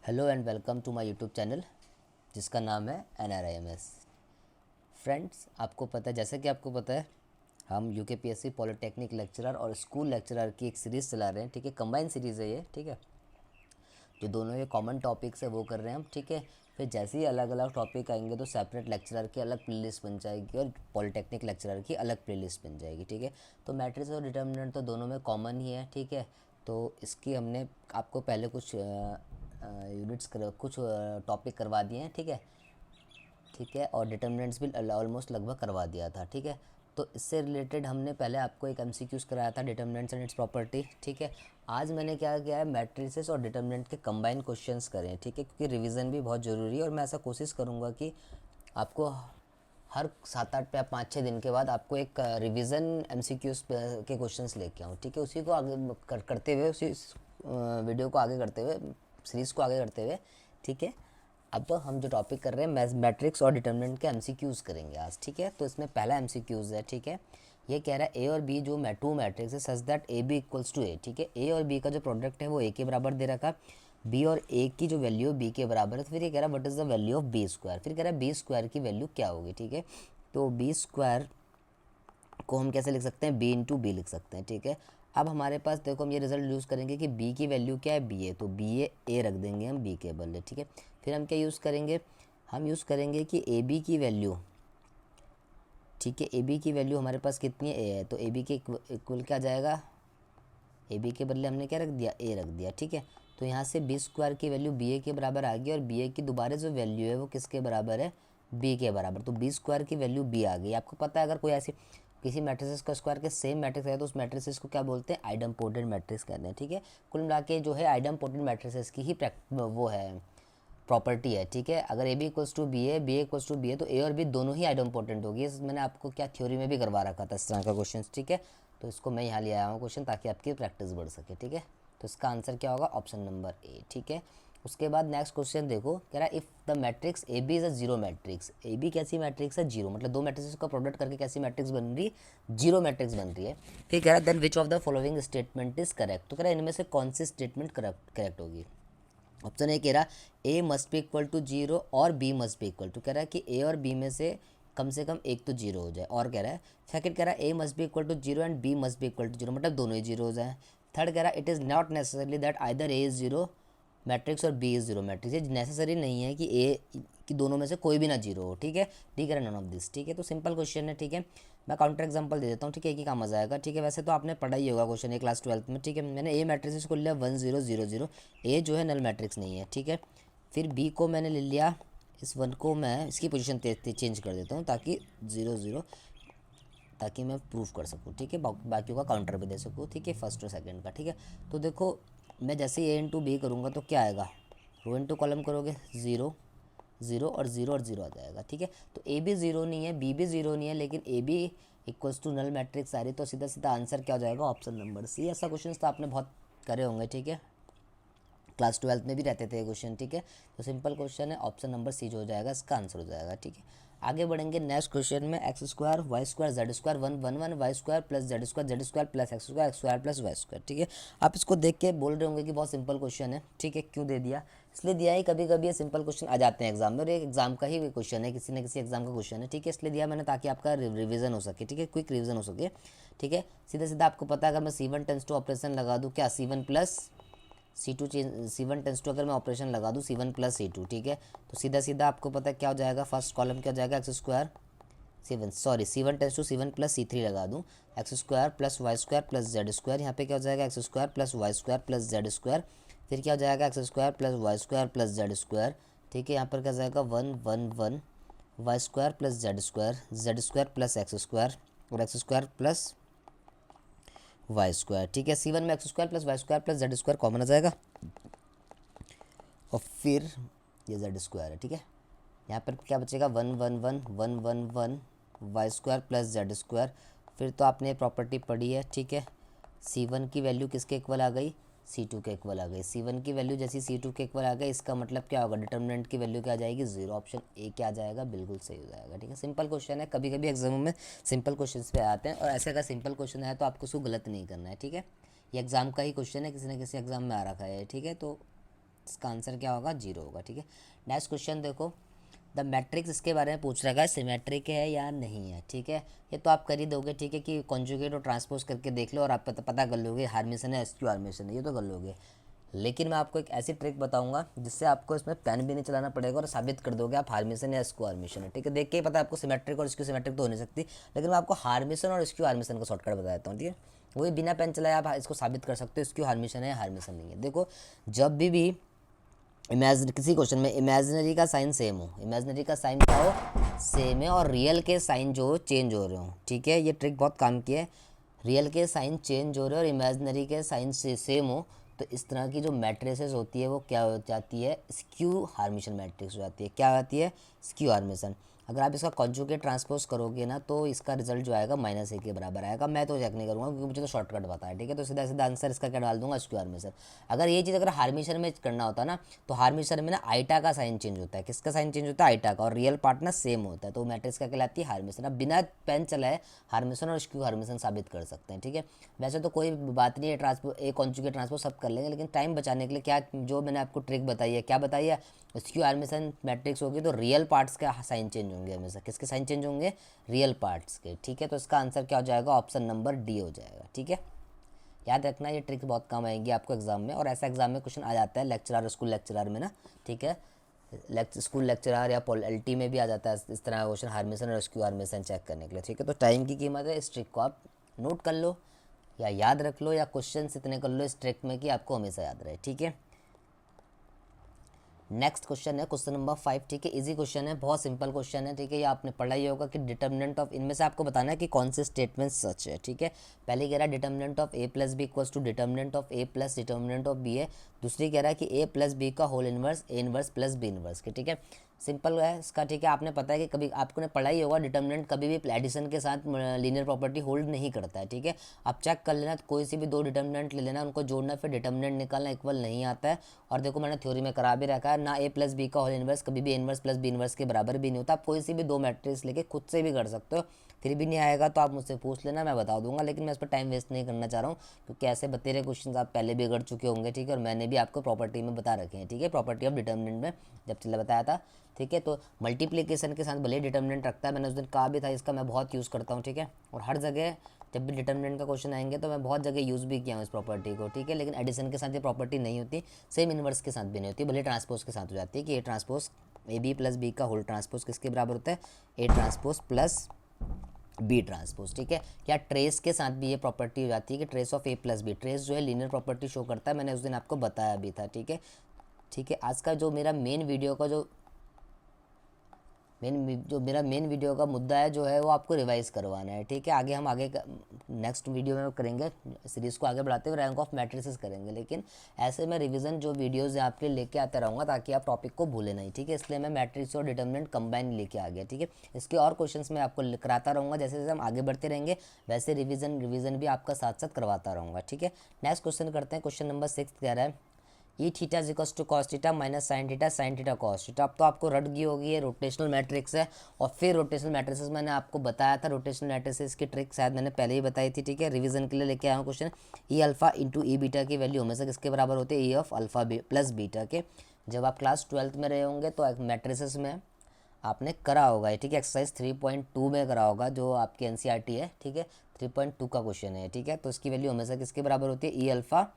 Hello and welcome to my YouTube channel जिसका नाम है NRIMS। फ्रेंड्स, आपको पता है, जैसे कि आपको पता है, हम UKPSC पॉलिटेक्निक लेक्चरर और स्कूल लेक्चरर की एक सीरीज़ चला रहे हैं। ठीक है, कंबाइन सीरीज़ है ये। ठीक है, जो दोनों ये कॉमन टॉपिक्स है वो कर रहे हैं हम। ठीक है, फिर जैसे ही अलग अलग टॉपिक आएंगे तो सेपरेट लेक्चरर की अलग प्लेलिस्ट बन जाएगी और पॉलिटेक्निक लेक्चरर की अलग प्लेलिस्ट बन जाएगी। ठीक है, तो मैट्रिक्स और डिटर्मिनेंट तो दोनों में कॉमन ही है। ठीक है, तो इसकी हमने आपको पहले कुछ यूनिट्स कुछ टॉपिक करवा दिए हैं। ठीक है, ठीक है, और डिटर्मिनेंट्स भी ऑलमोस्ट लगभग करवा दिया था। ठीक है, तो इससे रिलेटेड हमने पहले आपको एक MCQs कराया था, डिटर्मिनेंट्स एंड इट्स प्रॉपर्टी। ठीक है, आज मैंने क्या किया है, मैट्रिसेस और डिटर्मिनेंट के कंबाइन क्वेश्चंस करें। ठीक है, क्योंकि रिवीजन भी बहुत ज़रूरी है और मैं ऐसा कोशिश करूँगा कि आपको हर 7-8 या 5-6 दिन के बाद आपको एक रिवीजन MCQs के क्वेश्चंस लेके आऊँ। ठीक है, उसी को आगे करते हुए, उसी वीडियो को आगे करते हुए, सीरीज़ को आगे करते हुए। ठीक है, अब हम जो टॉपिक कर रहे हैं मैट्रिक्स और डिटर्मिनेंट के MCQs करेंगे आज। ठीक है, तो इसमें पहला MCQs है। ठीक है, ये कह रहा है ए और बी जो टू मैट्रिक्स है such that A B equals to A. ठीक है, ए और बी का जो प्रोडक्ट है वो ए के बराबर दे रखा, बी और ए की जो वैल्यू है बी के बराबर है। तो फिर ये कह रहा है what is the value of B square. फिर कह रहा है बी स्क्वायर की वैल्यू क्या होगी। ठीक है, तो बी स्क्वायर को हम कैसे लिख सकते हैं, बी इंटू बी लिख सकते हैं। ठीक है, अब हमारे पास देखो, हम ये रिजल्ट यूज़ करेंगे कि बी की वैल्यू क्या है, बी ए, तो बी ए रख देंगे हम बी के बदले। ठीक है, फिर हम क्या यूज़ करेंगे, हम यूज़ करेंगे कि ए बी की वैल्यू, ठीक है, ए बी की वैल्यू हमारे पास कितनी है, ए है, तो ए बी के इक्वल क्या जाएगा, ए बी के बदले हमने क्या रख दिया, ए रख दिया। ठीक है, तो यहाँ से बी स्क्वायर की वैल्यू बी ए के बराबर आ गई और बी ए की दोबारा जो वैल्यू है वो किसके बराबर है, बी के बराबर। तो बी स्क्वायर की वैल्यू बी आ गई। आपको पता है, अगर कोई ऐसी किसी मैट्रिक्स का स्क्वायर के सेम मैट्रिक्स है तो उस मैट्रिक्स को क्या बोलते हैं, आइडम्पोटेंट मैट्रिक्स कहते हैं। ठीक है, कुल मिला के जो है आइडम्पोटेंट मैट्रिक्स की ही वो है, प्रॉपर्टी है। ठीक है, अगर A B equals to B A, B equals to B A, तो ए और बी दोनों ही आइडम्पोटेंट होगी। मैंने आपको क्या थ्योरी में भी करवा रखा था इस तरह का क्वेश्चन। ठीक है, तो इसको मैं यहाँ ले आया हूँ क्वेश्चन ताकि आपकी प्रैक्टिस बढ़ सके। ठीक है, तो इसका आंसर क्या होगा, ऑप्शन नंबर ए। ठीक है, उसके बाद नेक्स्ट क्वेश्चन देखो, कह रहा है if the matrix A B is a zero matrix. A B कैसी मैट्रिक्स है, जीरो, मतलब दो मैट्रिक्स का प्रोडक्ट करके कैसी मैट्रिक्स बन रही है, जीरो मैट्रिक्स बन रही है। फिर कह रहा है then which of the following statement is correct. तो कह रहा है इनमें से कौन सी स्टेटमेंट करेक्ट होगी। ऑप्शन ए कह रहा A must be equal to zero और B must be equal to, कह रहा है कि ए और बी में से कम एक तो जीरो हो जाए। और कह रहा है सेकंड, कह रहा है A must be equal to zero and B must be equal to zero, मतलब दोनों ही जीरो हो जाए। थर्ड कह रहा है it is not necessarily that either A is zero matrix और बी इज़ जीरो मैट्रिक्स, ये नेसेसरी नहीं है कि ए कि दोनों में से कोई भी ना जीरो हो। ठीक है, डी कह रहा है नन ऑफ दिस। ठीक है, तो सिंपल क्वेश्चन है। ठीक है, मैं काउंटर एग्जांपल दे देता हूँ। ठीक है, एक ही काम मजा आएगा। ठीक है, वैसे तो आपने पढ़ा ही होगा क्वेश्चन ए क्लास 12 में। ठीक है, मैंने ए मैट्रिक्स को लिया 1 0 0 0, ए जो है नल मैट्रिक्स नहीं है। ठीक है, फिर बी को मैंने ले लिया, इस वन को मैं इसकी पोजीशन चेंज कर देता हूँ ताकि 0 0, ताकि मैं प्रूफ कर सकूँ। ठीक है, बाकियों का काउंटर भी दे सकूँ। ठीक है, फर्स्ट और सेकंड का। ठीक है, तो देखो मैं जैसे ए इंटू बी करूँगा तो क्या आएगा, रो इंटू कॉलम करोगे, ज़ीरो ज़ीरो और ज़ीरो और ज़ीरो आ जाएगा। ठीक है, तो ए भी ज़ीरो नहीं है, बी भी ज़ीरो नहीं है, लेकिन A B equals to null matrix आ रही, तो सीधा सीधा आंसर क्या हो जाएगा, ऑप्शन नंबर सी। ऐसा क्वेश्चन तो आपने बहुत करे होंगे। ठीक है, क्लास 12 में भी रहते थे क्वेश्चन। ठीक है, तो सिंपल क्वेश्चन है, ऑप्शन नंबर सी जो हो जाएगा इसका आंसर हो जाएगा। ठीक है, आगे बढ़ेंगे नेक्स्ट क्वेश्चन में, x square Y square Z square 1 1 1 Y square plus Z square plus x square plus Y square. ठीक है, आप इसको देख के बोल रहे होंगे कि बहुत सिंपल क्वेश्चन है। ठीक है, क्यों दे दिया, इसलिए दिया है कभी कभी ये सिंपल क्वेश्चन आ जाते हैं एग्जाम में, और एक एग्जाम का ही क्वेश्चन है, किसी न किसी एग्जाम का क्वेश्चन है। ठीक है, इसलिए दिया मैंने ताकि आपका रिवीजन हो सके। ठीक है, क्विक रिवीजन हो सके। ठीक है, सीधा सीधा आपको पता है, अगर मैं C1 टेंस टू ऑपरेशन लगा दूँ, क्या C1 plus C2 C1 tends to, अगर मैं ऑपरेशन लगा दूँ C1 प्लस C2। ठीक है, तो सीधा सीधा आपको पता है क्या हो जाएगा, फर्स्ट कॉलम क्या हो जाएगा, X square C1 tends to C1 plus C3 लगा दूँ, X square plus Y square plus Z square, यहाँ पे क्या हो जाएगा, X square plus Y square plus Z square, फिर क्या हो जाएगा, X square plus Y square plus Z square. ठीक है, यहाँ पर क्या हो जाएगा, 1 1 1 Y square plus Z square plus x square और x square plus Y square. ठीक है, C1 में x square plus Y square plus Z square common आ जाएगा और फिर ये जेड स्क्वायर है। ठीक है, यहाँ पर क्या बचेगा, 1 1 1 1 1 1 Y square plus Z square. फिर तो आपने प्रॉपर्टी पढ़ी है। ठीक है, C1 की वैल्यू किसके इक्वल आ गई, C2 के इक्वल आ गई। C1 की वैल्यू जैसी C2 के इक्वल आ गई, इसका मतलब क्या होगा, डिटर्मिनेंट की वैल्यू क्या आ जाएगी, जीरो। ऑप्शन ए क्या आ जाएगा, बिल्कुल सही हो जाएगा। ठीक है, सिंपल क्वेश्चन है, कभी कभी एग्जामों में सिंपल क्वेश्चन पे आते हैं, और ऐसे अगर सिंपल क्वेश्चन है तो आपको उसको गलत नहीं करना है। ठीक है, ये एग्जाम का ही क्वेश्चन है, किसी न किसी एग्जाम में आ रखा है। ठीक है, तो इसका आंसर क्या होगा, 0 होगा। ठीक है, नेक्स्ट क्वेश्चन देखो, द मैट्रिक्स इसके बारे में पूछ रखा है, सिमेट्रिक है या नहीं है। ठीक है, ये तो आप कर ही दोगे। ठीक है, कि कॉन्जुगेट और ट्रांसपोज करके देख लो और आप पता कर लोगे हार्मेशन है एसक्यू हार्मेशन है, ये तो कर लोगे। लेकिन मैं आपको एक ऐसी ट्रिक बताऊंगा जिससे आपको इसमें पेन भी नहीं चलाना पड़ेगा और साबित कर दोगे आप हार्मेशन या एसक्यू हार्मेशन है। ठीक है, देख के ही पता है आपको सिमेट्रिक और इसक्यू सिमेट्रिक तो हो नहीं सकती, लेकिन मैं आपको हार्मेशन और इसक्यू हार्मेशन का शॉर्टकट बता देता हूँ। ठीक है, वही बिना पेन चलाए आप इसको साबित कर सकते हो इसक्यू हार्मेशन है, हार्मेशन नहीं है। देखो, जब भी इमेजिन किसी क्वेश्चन में इमेजिनरी का साइन सेम हो, इमेजिनरी का साइन क्या हो, सेम है, और रियल के साइन जो चेंज हो रहे हो। ठीक है, ये ट्रिक बहुत काम की है। रियल के साइन चेंज हो रहे हो और इमेजिनरी के साइन से सेम हो, तो इस तरह की जो मैट्रिसेस होती है वो क्या हो जाती है, स्क्यू हार्मेशन मैट्रिक्स हो जाती है। क्या आती है, स्क्यू हार्मेशन। अगर आप इसका कॉन्जुगेट ट्रांसपोज करोगे ना तो इसका रिजल्ट जो आएगा -1 के बराबर आएगा। मैं तो चेक नहीं करूँगा क्योंकि मुझे तो शॉर्टकट पता है। ठीक है, तो सीधा सीधा आंसर इसका क्या डाल दूंगा, स्क्यू हार्मेशन। अगर ये चीज़ अगर हार्मेशन में करना होता ना तो हार्मेशन में ना आइटा का साइन चेंज होता है। किसका साइन चेंज होता है, आइटा का, और रियल पार्ट ना सेम होता है, तो मैट्रिक्स का कहलाती है हार्मेशन। अब बिना पेन चलाए हार्मेशन और स्क्यू हार्मेशन साबित कर सकते हैं। ठीक है, वैसे तो कोई बात नहीं है, ट्रांसपोज ए कॉन्जुगेट ट्रांसपोज सब कर लेंगे, लेकिन टाइम बचाने के लिए क्या जो मैंने आपको ट्रिक बताई है, क्या बताई है, स्क्यू हार्मेशन मैट्रिक्स होगी तो रियल पार्ट्स के साइन चेंज होंगे हमेशा। किसके साइन चेंज होंगे, रियल पार्ट्स के। ठीक है, तो इसका आंसर क्या हो जाएगा, ऑप्शन नंबर डी हो जाएगा। ठीक है, याद रखना ये ट्रिक बहुत काम आएगी आपको एग्जाम में, और ऐसा एग्जाम में क्वेश्चन आ जाता है लेक्चरर स्कूल लेक्चरर में ना। ठीक है, स्कूल लेक्चरर या पॉलिटी में भी आ जाता है इस तरह का क्वेश्चन, हार्मेशन और स्क्यू हार्मेशन चेक करने के लिए। ठीक है, तो टाइम की कीमत है, इस ट्रिक को आप नोट कर लो या याद रख लो, या क्वेश्चन इतने कर लो इस ट्रिक में कि आपको हमेशा याद रहे। ठीक है, नेक्स्ट क्वेश्चन है क्वेश्चन नंबर 5। ठीक है, इजी क्वेश्चन है, बहुत सिंपल क्वेश्चन है। ठीक है, ये आपने पढ़ा ही होगा कि डिटर्मिनेंट ऑफ, इनमें से आपको बताना है कि कौन से स्टेटमेंट सच है। ठीक है, पहले कह रहा है determinant of A plus B equals to determinant of A plus determinant of B है। दूसरी कह रहा है कि ए प्लस बी का whole inverse A inverse plus B inverse के। ठीक है, सिंपल है इसका। ठीक है, आपने पता है कि कभी आपने पढ़ा ही होगा डिटर्मिनेंट कभी भी एडिशन के साथ लीनियर प्रॉपर्टी होल्ड नहीं करता है। ठीक है, आप चेक कर लेना, कोई सी भी दो डिटर्मिनेंट ले लेना, उनको जोड़ना, फिर डिटर्मिनेंट निकालना, इक्वल नहीं आता है। और देखो मैंने थ्योरी में करा भी रखा है ना, ए प्लस बी का होल इनवर्स कभी भी A inverse plus B inverse के बराबर भी नहीं होता। आप कोई सी भी दो मैट्रिक्स लेके खुद से भी कर सकते हो, फिर भी नहीं आएगा तो आप मुझसे पूछ लेना, मैं बता दूंगा। लेकिन मैं इस पर टाइम वेस्ट नहीं करना चाह रहा हूँ क्योंकि ऐसे बतेरे क्वेश्चन आप पहले भी कर चुके होंगे। ठीक है, और मैंने भी आपको प्रॉपर्टी में बता रखे हैं। ठीक है, प्रॉपर्टी ऑफ डिटर्मिनेंट में जब चला बताया था। ठीक है, तो मल्टीप्लिकेशन के साथ भले डिटर्मिनेंट रखता है, मैंने उस दिन कहा भी था, इसका मैं बहुत यूज़ करता हूँ। ठीक है, और हर जगह जब भी डिटर्मिनेंट का क्वेश्चन आएंगे तो मैं बहुत जगह यूज़ भी किया हूँ इस प्रॉपर्टी को। ठीक है, लेकिन एडिशन के साथ ये प्रॉपर्टी नहीं होती, सेम इनवर्स के साथ भी नहीं होती, भले ट्रांसपोज के साथ हो जाती है कि A transpose A B plus B का होल ट्रांसपोज किसके बराबर होता है, A transpose plus B transpose. ठीक है, या ट्रेस के साथ भी ये प्रॉपर्टी हो जाती है कि trace of A plus B, trace जो है लीनियर प्रॉपर्टी शो करता है, मैंने उस दिन आपको बताया भी था। ठीक है, ठीक है, आज का जो मेरा मेन वीडियो का मेरा मेन वीडियो का मुद्दा है जो है वो आपको रिवाइज करवाना है। ठीक है, आगे हम नेक्स्ट वीडियो में करेंगे, सीरीज़ को आगे बढ़ाते हुए रैंक ऑफ मैट्रिसेस करेंगे, लेकिन ऐसे मैं रिवीजन जो वीडियोज़ हैं आपके लेके आता रहूँगा ताकि आप टॉपिक को भूले नहीं। ठीक है, इसलिए मैं मैट्रिक्स और डिटर्मिनेंट कंबाइन लेके आ गया। ठीक है, इसके और क्वेश्चंस मैं आपको कराता रहूँगा, जैसे जैसे हम आगे बढ़ते रहेंगे वैसे रिवीजन भी आपका साथ साथ करवाता रहूँगा। ठीक है, नेक्स्ट क्वेश्चन करते हैं। क्वेश्चन नंबर 6 कह रहा है E theta equals to cos theta minus sine theta cos theta. अब तो आपको रट गई होगी, ये रोटेशनल मैट्रिक्स है। और फिर रोटेशनल मैट्रिक्स मैंने आपको बताया था, रोटेशनल मैट्रिक्स की ट्रिक शायद मैंने पहले ही बताई थी। ठीक है, रिवीजन के लिए लेके आया हूँ क्वेश्चन। ई अल्फा इंटू ई बीटा की वैल्यू हमेशा किसके बराबर होती है, ई ऑफ अल्फा प्लस बीटा के। जब आप क्लास 12th में रहे होंगे तो मैट्रिसेस में आपने करा होगा। ठीक है, एक्सरसाइज 3.2 में करा होगा जो आपकी एनसीईआरटी है। ठीक है, 3.2 का क्वेश्चन है। ठीक है, तो इसकी वैल्यू हमेशा किसके बराबर होती है, ई अल्फा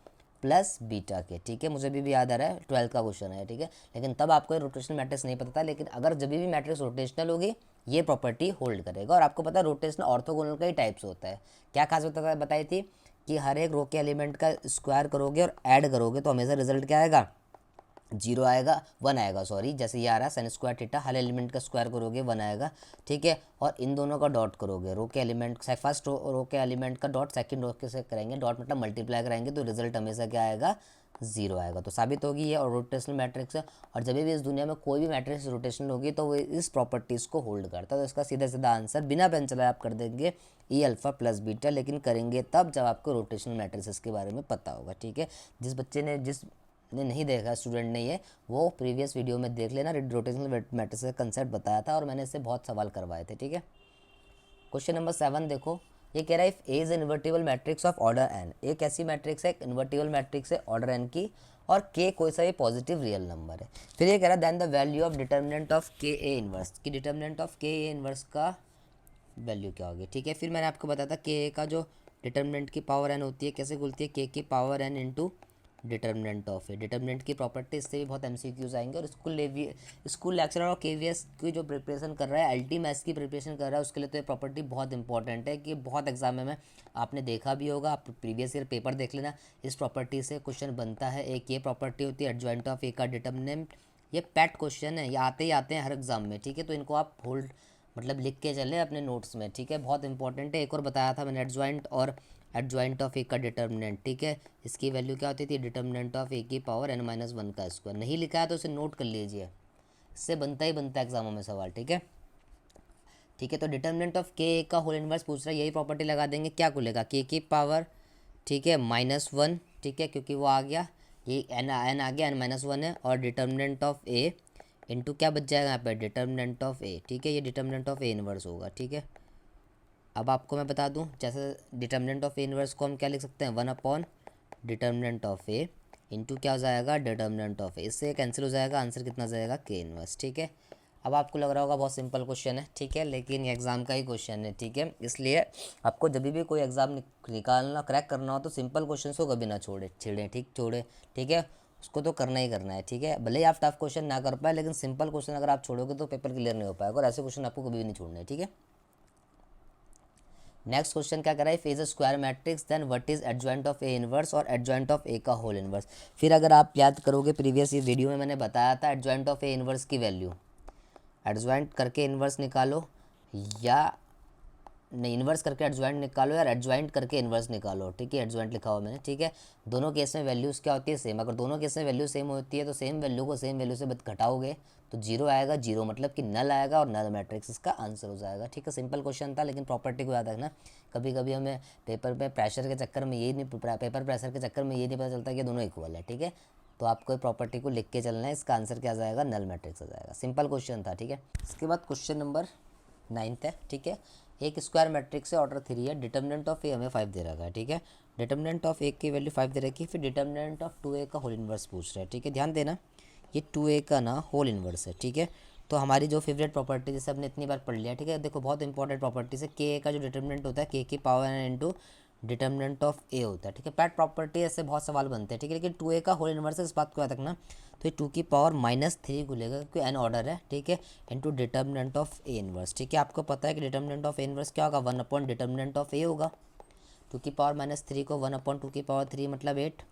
प्लस बीटा के। ठीक है, मुझे भी याद आ रहा है 12th का क्वेश्चन है। ठीक है, लेकिन तब आपको रोटेशनल मैट्रिक्स नहीं पता था, लेकिन अगर जब भी मैट्रिक्स रोटेशनल होगी ये प्रॉपर्टी होल्ड करेगा। और आपको पता है रोटेशनल ऑर्थोगोनल का ही टाइप्स होता है। क्या खास बताई थी कि हर एक रो के एलिमेंट का स्क्वायर करोगे और ऐड करोगे तो हमेशा रिजल्ट क्या आएगा, 0 आएगा, 1 आएगा, सॉरी, जैसे ये आ रहा है साइन स्क्वायर थीटा, हर एलिमेंट का स्क्वायर करोगे 1 आएगा। ठीक है, और इन दोनों का डॉट करोगे, रो के एलिमेंट फर्स्ट रो के एलिमेंट का डॉट सेकंड रो के से करेंगे, डॉट मतलब मल्टीप्लाई कराएंगे तो रिजल्ट हमेशा क्या आएगा, 0 आएगा। तो साबित होगी ये और रोटेशनल मैट्रिक्स है। और जब भी इस दुनिया में कोई भी मैट्रिक्स रोटेशनल होगी तो वो इस प्रॉपर्टीज़ को होल्ड करता है। तो इसका सीधा सीधा आंसर बिना पेन चलाए आप कर देंगे ई अल्फा प्लस बीटा, लेकिन करेंगे तब जब आपको रोटेशनल मैट्रिक्स के बारे में पता होगा। ठीक है, जिस बच्चे ने नहीं देखा, स्टूडेंट ने, ये वो प्रीवियस वीडियो में देख लेना, रोटेशनल मैट्रिक्स का कंसेप्ट बताया था और मैंने इससे बहुत सवाल करवाए थे। ठीक है, क्वेश्चन नंबर 7 देखो, ये कह रहा है if A is invertible matrix of order N. एक ऐसी मैट्रिक्स है, एक इन्वर्टिबल मैट्रिक्स है ऑर्डर एन की, और के कोई सा भी पॉजिटिव रियल नंबर है। फिर ये कह रहा है then the value of determinant of K A inverse, कि determinant of K A inverse का वैल्यू क्या होगी। ठीक है, फिर मैंने आपको बताया था के ए का जो डिटर्मिनेंट की पावर एन होती है कैसे खुलती है, के की power N into determinant of A. Determinant की प्रॉपर्टी, इससे भी बहुत एमसीक्यूज आएंगे। और स्कूल लेक्चरर और केवीएस की जो प्रिपरेशन कर रहा है, अल्टी मैथ्स की प्रिपरेशन कर रहा है, उसके लिए तो ये प्रॉपर्टी बहुत इंपॉर्टेंट है कि बहुत एग्जाम में आपने देखा भी होगा, आप प्रीवियस ईयर पेपर देख लेना, इस प्रॉपर्टी से क्वेश्चन बनता है। एक ये प्रॉपर्टी होती है एडजॉइंट ऑफ ए का डिटर्मिनेंट, ये पैट क्वेश्चन है, ये आते ही आते हैं हर एग्जाम में। ठीक है, तो इनको आप होल्ड मतलब लिख के चलें अपने नोट्स में। ठीक है, बहुत इंपॉर्टेंट है। एक और बताया था मैंने एडजॉइंट और एडजॉइंट ऑफ ए का डिटर्मिनेंट। ठीक है, इसकी वैल्यू क्या होती थी, डिटर्मिनेंट ऑफ ए की पावर n माइनस वन का स्क्वायर। नहीं लिखा है तो इसे नोट कर लीजिए, इससे बनता ही बनता है एग्जामों में सवाल। ठीक है, ठीक है, तो डिटर्मिनेंट ऑफ के का होल इनवर्स पूछ रहा है, यही प्रॉपर्टी लगा देंगे, क्या खुलेगा के की पावर, ठीक है, माइनस वन। ठीक है, क्योंकि वो आ गया, ये एन आ गया, n माइनस वन है, और डिटर्मिनेंट ऑफ ए इंटू क्या बच जाएगा यहाँ पे, डिटर्मिनेंट ऑफ ए। ठीक है, ये डिटर्मिनेंट ऑफ ए इनवर्स होगा। ठीक है, अब आपको मैं बता दूं, जैसे डिटर्मिनेंट ऑफ ए इनवर्स को हम क्या लिख सकते हैं, one upon determinant of A into क्या हो जाएगा, डिटर्मिनेंट ऑफ ए। इससे कैंसिल हो जाएगा, आंसर कितना जाएगा, के इनवर्स। ठीक है, अब आपको लग रहा होगा बहुत सिंपल क्वेश्चन है। ठीक है, लेकिन ये एग्ज़ाम का ही क्वेश्चन है। ठीक है, इसलिए आपको जब भी कोई एग्ज़ाम निकालना क्रैक करना हो तो सिंपल क्वेश्चन को कभी ना छेड़ें। ठीक है, उसको तो करना ही करना है। ठीक है, भले ही आप टफ क्वेश्चन ना कर पाए, लेकिन सिंपल क्वेश्चन अगर आप छोड़ोगे तो पेपर क्लियर नहीं हो पाएगा, और ऐसे क्वेश्चन आपको कभी भी नहीं छोड़ने। ठीक है, नेक्स्ट क्वेश्चन क्या कर रहा है, if A square matrix then what is adjoint of A inverse और एडजॉइंट ऑफ ए का होल इनवर्स। फिर अगर आप याद करोगे प्रीवियस ये वीडियो में मैंने बताया था एडजॉइंट ऑफ ए इनवर्स की वैल्यू, एडजॉइंट करके इनवर्स निकालो, या नहीं इन्वर्स करके एडजॉइंट निकालो, या एडजॉइंट करके इन्वर्स निकालो। ठीक है, एडजॉइंट लिखा हुआ मैंने। ठीक है, दोनों केस में वैल्यूज़ क्या होती है, सेम। अगर दोनों केस में वैल्यू सेम होती है तो सेम वैल्यू को सेम वैल्यू से घटाओगे तो जीरो आएगा, जीरो मतलब कि नल आएगा, और नल मैट्रिक्स इसका आंसर हो जाएगा। ठीक है, सिंपल क्वेश्चन था, लेकिन प्रॉपर्टी को याद रखना। कभी कभी हमें पेपर पे प्रेशर के चक्कर में ये नहीं, पेपर प्रेशर के चक्कर में ये नहीं पता चलता कि दोनों इक्वल है। ठीक है, तो आपको प्रॉपर्टी को लिख के चलना है, इसका आंसर क्या आ जाएगा, नल मैट्रिक्स आ जाएगा। सिंपल क्वेश्चन था। ठीक है, इसके बाद क्वेश्चन नंबर 9 है। ठीक है, एक स्क्वायर मैट्रिक्स है, ऑर्डर 3 है, डिटर्मिनेंट ऑफ ए हमें 5 दे रखा है। ठीक है, डिटर्मिनेंट ऑफ ए की वैल्यू 5 दे रखी है, फिर डिटर्मिनेंट ऑफ 2a का होल इनवर्स पूछ रहा है। ठीक है, ध्यान देना, ये 2a का ना होल इनवर्स है। ठीक है, तो हमारी जो फेवरेट प्रॉपर्टी जैसे हमने इतनी बार पढ़ लिया। ठीक है, देखो बहुत इंपॉर्टेंट प्रॉपर्टीज है, के का जो डिटर्मिनेंट होता है के की power N into determinant of A होता है। ठीक है, पैट प्रॉपर्टी ऐसे बहुत सवाल बनते हैं। ठीक है, लेकिन 2a का होल इनवर्स है, इस बात को याद रखना। तो ये 2 की पावर -3 खुलेगा क्योंकि एन ऑर्डर है। ठीक है, into determinant of A inverse. ठीक है, आपको पता है कि डिटर्मिनेंट ऑफ ए इनवर्स क्या होगा, 1 अपॉन डिटर्मिनेंट ऑफ ए होगा। 2 की पावर -3 को 1 अपॉन 2 की पावर 3 मतलब 8,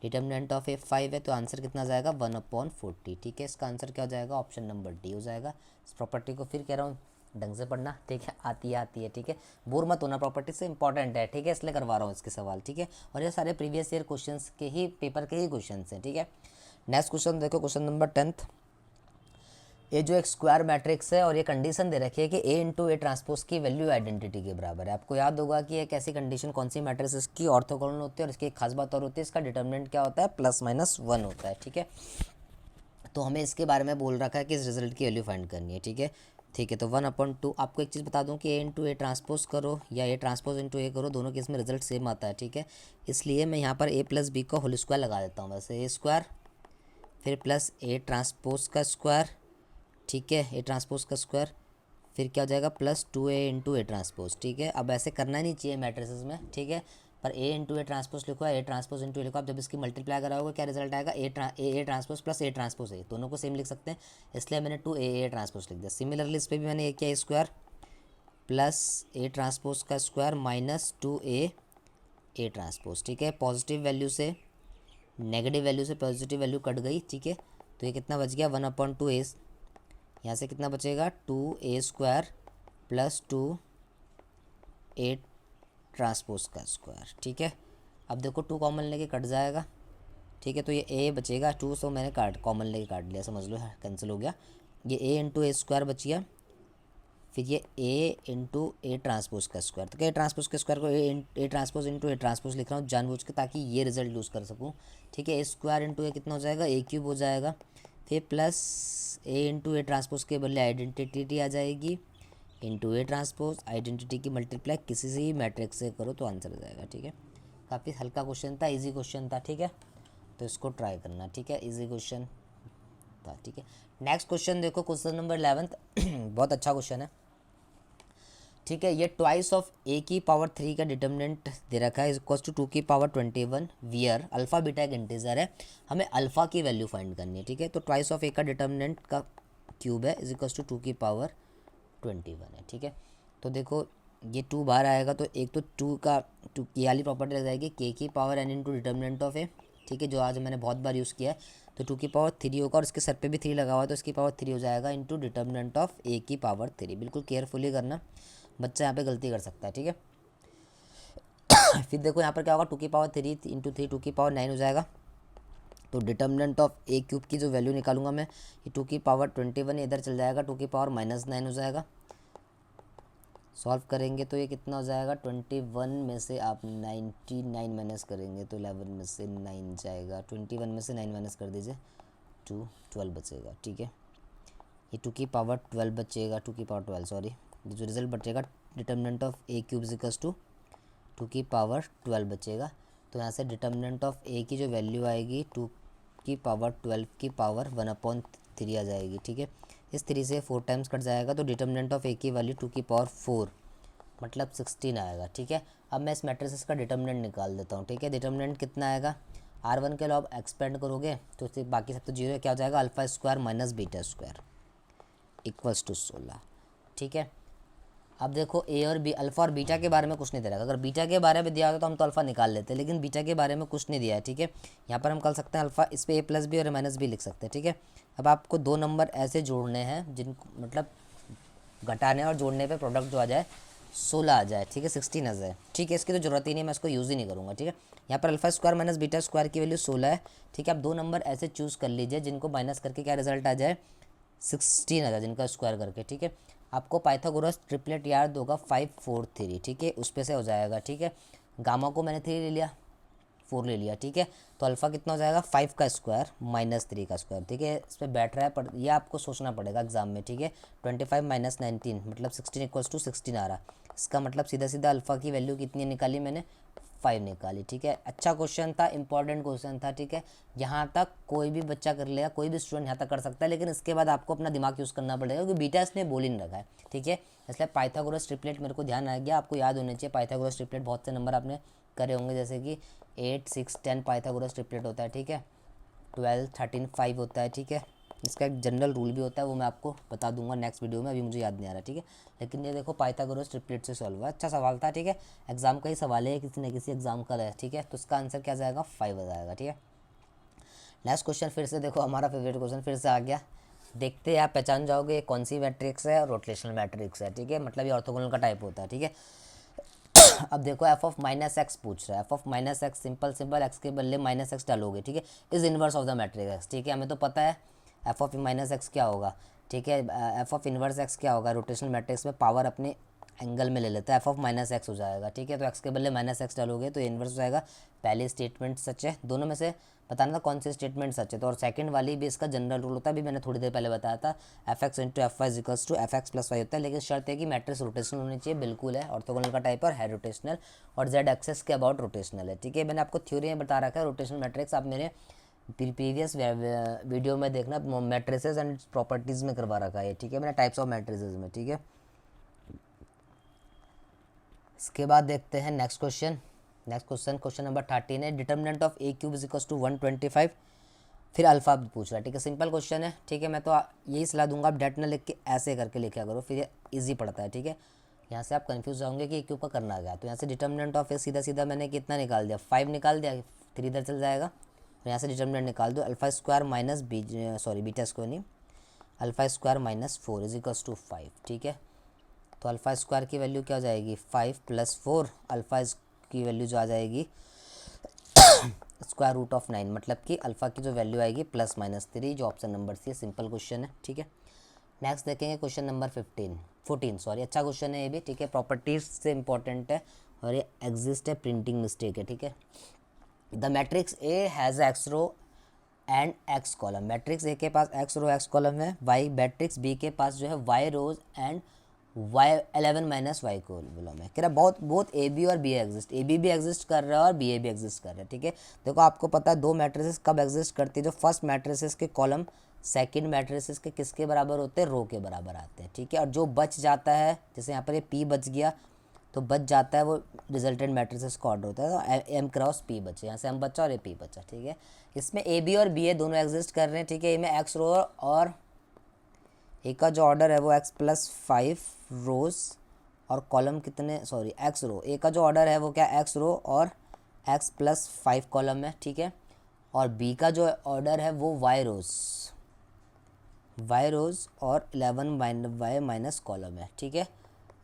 डिटर्मिनेंट ऑफ ए 5 है, तो आंसर कितना जाएगा, 1 अपॉन 40। ठीक है, इसका आंसर क्या हो जाएगा, ऑप्शन नंबर डी हो जाएगा। इस प्रॉपर्टी को फिर कह रहा हूँ ढंग से पढ़ना। ठीक है, आती है। ठीक है, बोर मत होना, प्रॉपर्टी से इंपॉर्टेंट है। ठीक है, इसलिए करवा रहा हूँ इसके सवाल। ठीक है, और ये सारे प्रीवियस ईयर क्वेश्चंस के ही पेपर के ही क्वेश्चंस हैं। ठीक है, नेक्स्ट क्वेश्चन देखो, क्वेश्चन नंबर 10। ये जो एक स्क्वायर मैट्रिक्स है और ये कंडीशन दे रखी है कि ए इंटू ए ट्रांसपोज की वैल्यू आइडेंटिटी के बराबर है। आपको याद होगा कि एक ऐसी कंडीशन कौन सी मैट्रिक्स इसकी ऑर्थोगोनल होती है, और इसकी एक खास बात और होती है, इसका डिटर्मिनेंट क्या होता है, +-1 होता है। ठीक है, तो हमें इसके बारे में बोल रखा है कि इस रिजल्ट की वैल्यू फाइंड करनी है। ठीक है, तो 1/2। आपको एक चीज़ बता दूं कि ए इंटू ए ट्रांसपोज करो या ए ट्रांसपोज इंटू ए करो, दोनों केस में रिजल्ट सेम आता है। ठीक है, इसलिए मैं यहाँ पर a + b का होल स्क्वायर लगा देता हूँ, वैसे ए स्क्वायर फिर प्लस ए ट्रांसपोज का स्क्वायर। ठीक है, ए ट्रांसपोज का स्क्वायर फिर क्या हो जाएगा, +2a इंटू ए ट्रांसपोज। ठीक है, अब ऐसे करना नहीं चाहिए मैट्रिसेस में। ठीक है, पर ए इंटू ए ट्रांसपोज लिखो, ए ट्रांसपोज इंटू ए लिखो। आप जब इसकी मल्टीप्लाई कराओगे क्या रिजल्ट आएगा, ए ट्रांसपोज प्लस ए ट्रांसपोज ए, दोनों को सेम लिख सकते हैं, इसलिए मैंने 2a ट्रांसपोज लिख दिया। सिमिलरली इस पर भी मैंने किया, ए स्क्वायर प्लस ए ट्रांसपोज का स्क्वायर -2a ए ट्रांसपोज। ठीक है, पॉजिटिव वैल्यू से नेगेटिव वैल्यू से पॉजिटिव वैल्यू कट गई। ठीक है, तो ये कितना बच गया, 1/2a, यहाँ से कितना बचेगा, 2a square plus 2a transpose का स्क्वायर। ठीक है, अब देखो 2 कॉमन लेके कट जाएगा। ठीक है, तो ये a बचेगा, 2 सो मैंने कॉमन लेके काट लिया, समझ लो कैंसिल हो गया। ये a इंटू ए स्क्वायर बच गया, फिर ये a इंटू ए ट्रांसपोज का स्क्वायर। तो क्या ट्रांसपोज के स्क्वायर को A transpose into A transpose लिख रहा हूँ जानबूझ के, ताकि ये रिजल्ट यूज़ कर सकूँ। ठीक है, ए स्क्वायर इंटू ए कितना हो जाएगा, a³ हो जाएगा, फिर plus A into A transpose के बदले आइडेंटिटी आ जाएगी, इंटू ए ट्रांसपोज आइडेंटिटी की मल्टीप्लाई किसी से ही मैट्रिक्स से करो तो आंसर आ जाएगा। ठीक है, काफ़ी हल्का क्वेश्चन था, इजी क्वेश्चन था। ठीक है, तो इसको ट्राई करना, ठीक है, इजी क्वेश्चन था, ठीक है। नेक्स्ट क्वेश्चन देखो, क्वेश्चन नंबर 11 बहुत अच्छा क्वेश्चन है, ठीक है। ये ट्वाइस ऑफ ए की पावर 3 का डिटर्मिनेंट दे रखा है, इक्वल्स टू 2 की पावर 21 वियर अल्फा बीटा एक इंटीजर है, हमें अल्फा की वैल्यू फाइंड करनी है, ठीक है। तो ट्वाइस ऑफ ए का डिटर्मिनेंट का क्यूब है इज इक्वल्स टू 2 की पावर 21 है, ठीक है। तो देखो ये 2 बाहर आएगा तो एक तो 2 का 2 की वाली प्रॉपर्टी लग जाएगी, के की power N into determinant of A, ठीक है, जो आज मैंने बहुत बार यूज़ किया है। तो 2 की पावर 3 होगा और इसके सर पे भी 3 लगा हुआ है, तो इसकी पावर 3 हो जाएगा इंटू डिटर्मिनेंट ऑफ ए की पावर 3। बिल्कुल केयरफुली करना, बच्चा यहाँ पे गलती कर सकता है, ठीक है। फिर देखो यहाँ पर क्या होगा, 2 की पावर 3 इंटू 3 2 की पावर 9 हो जाएगा। तो डिटर्मिनेंट ऑफ ए क्यूब की जो वैल्यू निकालूंगा मैं, ये 2 की पावर 21 इधर चल जाएगा, 2 की पावर -9 हो जाएगा। सॉल्व करेंगे तो ये कितना हो जाएगा, 21 में से आप 99 माइनस करेंगे तो 11 में से 9 जाएगा, 21 में से 9 माइनस कर दीजिए, 12 बचेगा, ठीक है। ये 2 की पावर 12 बचेगा, 2 की पावर 12 सॉरी, जो रिजल्ट बचेगा determinant of A cube equals to 2 की पावर 12 बचेगा। तो यहाँ से डिटर्मिनेंट ऑफ ए की जो वैल्यू आएगी 2 की पावर 12 की पावर 1/3 आ जाएगी, ठीक है। इस 3 से 4 टाइम्स कट जाएगा, तो डिटर्मिनेंट ऑफ ए की वैल्यू 2 की पावर 4 मतलब 16 आएगा, ठीक है। अब मैं इस मैट्रिक्स का डिटर्मिनेंट निकाल देता हूँ, ठीक है। डिटर्मिनेंट कितना आएगा, R1 के लिए आप एक्सपेंड करोगे तो उससे बाकी सब तो जीरो है, क्या हो जाएगा, alpha square minus beta square equals to 16, ठीक है। अब देखो ए और बी, अल्फा और बीटा के बारे में कुछ नहीं दे रहा, अगर बीटा के बारे में दिया होता तो हम तो अल्फा निकाल लेते, लेकिन बीटा के बारे में कुछ नहीं दिया है, ठीक है। यहाँ पर हम कर सकते हैं अल्फा, इस पर ए प्लस बी और माइनस बी लिख सकते हैं, ठीक है। अब आपको 2 नंबर ऐसे जोड़ने हैं जिनको मतलब घटाने और जोड़ने पे प्रोडक्ट जो आ जाए 16 आ जाए, ठीक है, 16 आ जाए, ठीक है। इसकी तो जरूरत ही नहीं है, मैं इसको यूज़ ही नहीं करूँगा, ठीक है। यहाँ पर alpha square minus beta square की वैल्यू 16 है, ठीक है। आप 2 नंबर ऐसे चूज़ कर लीजिए जिनको माइनस करके क्या रिजल्ट आ जाए, 16 आ जाए, जिनका स्क्वायर करके, ठीक है। आपको पाइथागोरस ट्रिपलेट याद होगा 5 4 3, ठीक है, उस पे से हो जाएगा, ठीक है। गामा को मैंने 3 ले लिया, 4 ले लिया, ठीक है। तो अल्फा कितना हो जाएगा, 5 का स्क्वायर माइनस 3 का स्क्वायर, ठीक है। इस पर बैठ रहा है पर यह आपको सोचना पड़ेगा एग्जाम में, ठीक है। 25 माइनस 19 मतलब 16 इक्वल्स टू 16 आ रहा, इसका मतलब सीधा सीधा अल्फा की वैल्यू कितनी निकाली मैंने, 5 निकाली, ठीक है। अच्छा क्वेश्चन था, इंपॉर्टेंट क्वेश्चन था, ठीक है। यहाँ तक कोई भी बच्चा कर लेगा, कोई भी स्टूडेंट यहाँ तक कर सकता है, लेकिन इसके बाद आपको अपना दिमाग यूज़ करना पड़ेगा क्योंकि बीटा इसने बोल ही नहीं रखा है, ठीक है। इसलिए पाइथागोरस ट्रिपलेट मेरे को ध्यान आ गया, आपको याद होने चाहिए पाइथागोरस ट्रिपलेट, बहुत से नंबर आपने करे होंगे, जैसे कि 8 6 10 पाइथागोरस ट्रिपलेट होता है, ठीक है। 12 13 5 होता है, ठीक है। इसका एक जनरल रूल भी होता है, वो मैं आपको बता दूंगा नेक्स्ट वीडियो में, अभी मुझे याद नहीं आ रहा, ठीक है। लेकिन ये देखो पाइथागोरस ट्रिपलेट से सॉल्व हुआ, अच्छा सवाल था, ठीक है। एग्जाम का ही सवाल है, किसी न किसी एग्जाम का है, ठीक है। तो इसका आंसर क्या जाएगा, 5 आ जाएगा, ठीक है। नेक्स्ट क्वेश्चन फिर से देखो, हमारा फेवरेट क्वेश्चन फिर से आ गया, देखते हैं आप पहचान जाओगे कौन सी मैट्रिक्स है और रोटेशनल मैट्रिक्स है, ठीक है, मतलब ये ऑर्थोगोनल का टाइप होता है, ठीक है। अब देखो एफ ऑफ माइनस एक्स पूछ रहा है, F of minus x simple simple x के बदले माइनस एक्स डालोगे, ठीक है, is inverse of the matrix x, ठीक है। हमें तो पता है एफ ऑफ माइनस एक्स क्या होगा, ठीक है। एफ ऑफ इनवर्स एक्स क्या होगा, रोटेशनल मैट्रिक्स में पावर अपने एंगल में ले लेता है, एफ ऑफ माइनस एक्स हो जाएगा, ठीक है। तो एक्स के बदले माइनस एक्स डालोगे तो इनवर्स हो जाएगा। पहली स्टेटमेंट सच है, दोनों में से बताना था कौन सी स्टेटमेंट सच है। तो और सेकंड वाली भी इसका जनरल रूल होता है, अभी मैंने थोड़ी देर पहले बताया था, F X into F Y equals to F X plus Y होता है, लेकिन शर्त है कि मैट्रिक्स रोटेशनल होनी चाहिए, बिल्कुल है, ऑर्थोगोनल का टाइप और है रोटेशनल, और जेड एक्सेस के अबाउट रोटेशनल है, ठीक है। मैंने आपको थ्योरी में बता रखा है रोटेशनल मैट्रिक्स, आप मेरे प्रीवियस वीडियो में देखना, मैट्रिसेस एंड प्रॉपर्टीज़ में करवा रखा है, ठीक है, मैंने टाइप्स ऑफ मैट्रिसेस में, ठीक है। इसके बाद देखते हैं नेक्स्ट क्वेश्चन, क्वेश्चन नंबर 13 है, determinant of A cube is equals to 125, फिर अल्फा पूछ रहा है, ठीक है। सिंपल क्वेश्चन है, ठीक है। मैं तो यही सलाह दूंगा, आप डेट ना लिख के ऐसे करके लिखा करो, फिर ये ईजी पड़ता है, ठीक है। यहाँ से आप कंफ्यूज जाओगे कि ए क्यूब का करना क्या, तो यहाँ से डिटर्मिनेंट ऑफ ए सीधा सीधा मैंने कितना निकाल दिया, 5 निकाल दिया, 3 इधर चल जाएगा, और यहाँ से डिटर्मिनेंट निकाल दो, alpha square minus beta square नहीं, alpha square minus 4 is equals to 5, ठीक है। तो अल्फ़ा स्क्वायर की वैल्यू क्या हो जाएगी, 5 + 4, अल्फ़ा की वैल्यू जो आ जाएगी स्क्वायर रूट ऑफ 9, मतलब कि अल्फ़ा की जो वैल्यू आएगी +-3, जो ऑप्शन नंबर सी है, सिंपल क्वेश्चन है, ठीक है। नेक्स्ट देखेंगे क्वेश्चन नंबर 14 सॉरी, अच्छा क्वेश्चन है ये भी, ठीक है, प्रॉपर्टीज से इंपॉर्टेंट है, और ये एग्जिस्ट है, प्रिंटिंग मिस्टेक है, ठीक है। The matrix A has X row and X column, matrix A के पास एक्स रो एक्स कॉलम है, वाई मैट्रिक्स बी के पास जो है वाई रोज एंड y11 माइनस वाई कोलम है। कह रहा बहुत बहुत ए बी और B exist, A B exist कर रहा है और बी ए भी एग्जिस्ट कर रहा है। ठीक है, देखो आपको पता है दो मैट्रिसेस कब एग्जिस्ट करती है, जो फर्स्ट मैट्रिसेस के कॉलम सेकंड मैट्रिसेस के किसके बराबर होते हैं, रो के बराबर आते हैं। ठीक है, और जो बच जाता है, जैसे यहाँ पर ये पी बच गया तो बच जाता है वो रिजल्टेंट मैट्रिसेस का ऑर्डर होता है, तो एम क्रॉस पी बचे, यहाँ से एम बचा और ए पी बचा। ठीक है, इसमें ए बी और बी ए दोनों एग्जिस्ट कर रहे हैं। ठीक है, इनमें एक्स रो और ए का जो ऑर्डर है वो एक्स प्लस 5 रोज और कॉलम कितने, सॉरी एक्स रो, ए का जो ऑर्डर है वो क्या एक्स रो और एक्स प्लस 5 कॉलम है। ठीक है, और बी का जो ऑर्डर है वो वाई रोज और 11 वाई माइनस कॉलम है। ठीक है,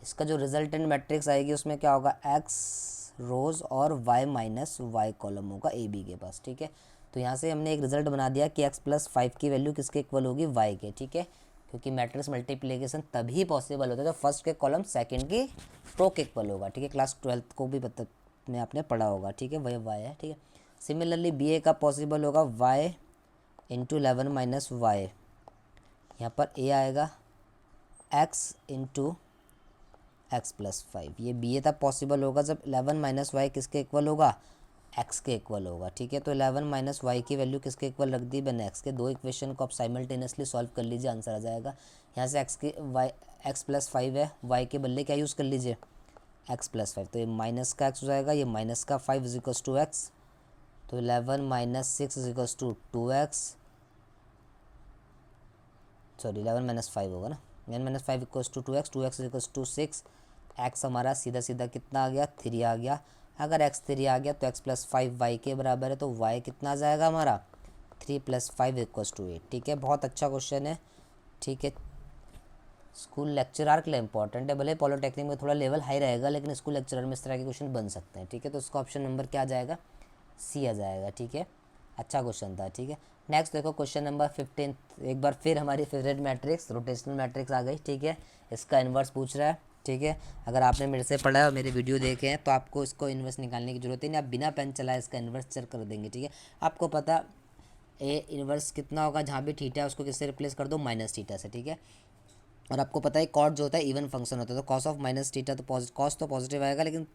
इसका जो रिजल्टेंट मैट्रिक्स आएगी उसमें क्या होगा, एक्स रोज और वाई माइनस वाई कॉलम होगा ए बी के पास। ठीक है, तो यहाँ से हमने एक रिजल्ट बना दिया कि एक्स प्लस 5 की वैल्यू किसके इक्वल होगी, वाई के। ठीक है, क्योंकि मैट्रिक्स मल्टीप्लिकेशन तभी पॉसिबल होता है जब फर्स्ट के कॉलम सेकंड की रो के इक्वल होगा। ठीक है, क्लास 12th को भी पता में आपने पढ़ा होगा। ठीक है, वही वाई है। ठीक है, सिमिलरली बी ए का पॉसिबल होगा वाई इंटू 11 माइनस वाई, यहाँ पर ए आएगा एक्स इंटू एक्स प्लस 5, ये बी ए तब पॉसिबल होगा जब 11 माइनस वाई किसके इक्वल होगा, एक्स के इक्वल होगा। ठीक है, तो 11 माइनस वाई की वैल्यू किसके इक्वल रख दी मैंने, एक्स के। दो इक्वेशन को आप साइमल्टेनियसली सॉल्व कर लीजिए, आंसर आ जाएगा। यहाँ से एक्स की वाई एक्स प्लस 5 है, वाई के बदले क्या यूज़ कर लीजिए, एक्स प्लस 5, तो ये माइनस का एक्स हो जाएगा, ये माइनस का 5 इजिकल्स टू एक्स, तो 11 माइनस 6 इजिकल्स टू 2x, सॉरी 11 माइनस 5 होगा ना, 11 माइनस 5 equals to 2x, 2x equals to 6, X हमारा सीधा सीधा कितना आ गया, 3 आ गया। अगर एक्स 3 आ गया तो एक्स प्लस 5 वाई के बराबर है, तो वाई कितना आ जाएगा हमारा, 3 प्लस 5 इक्वल्स टू 8। ठीक है, बहुत अच्छा क्वेश्चन है। ठीक है, स्कूल लेक्चरर के लिए इंपॉर्टेंट है, भले पॉलिटेक्निक में थोड़ा लेवल हाई रहेगा लेकिन स्कूल लेक्चरर में इस तरह के क्वेश्चन बन सकते हैं। ठीक है, तो उसका ऑप्शन नंबर क्या आ जाएगा, सी आ जाएगा। ठीक है, अच्छा क्वेश्चन था। ठीक है, नेक्स्ट देखो क्वेश्चन नंबर 15, एक बार फिर हमारी फेवरेट मैट्रिक्स रोटेशनल मैट्रिक्स आ गई। ठीक है, इसका इन्वर्स पूछ रहा है। ठीक है, अगर आपने मेरे से पढ़ा है और मेरे वीडियो देखे हैं तो आपको इसको इन्वर्स निकालने की जरूरत ही नहीं, आप बिना पेन चलाए इसका इन्वर्स चेक कर देंगे। ठीक है, आपको पता ए इन्वर्स कितना होगा, जहाँ भी थीटा है उसको किससे रिप्लेस कर दो, माइनस थीटा से। ठीक है, और आपको पता है कॉट जो होता है इवन फंक्शन होता है, तो कॉस ऑफ माइनस थीटा तो कॉस तो पॉजिटिव आएगा, लेकिन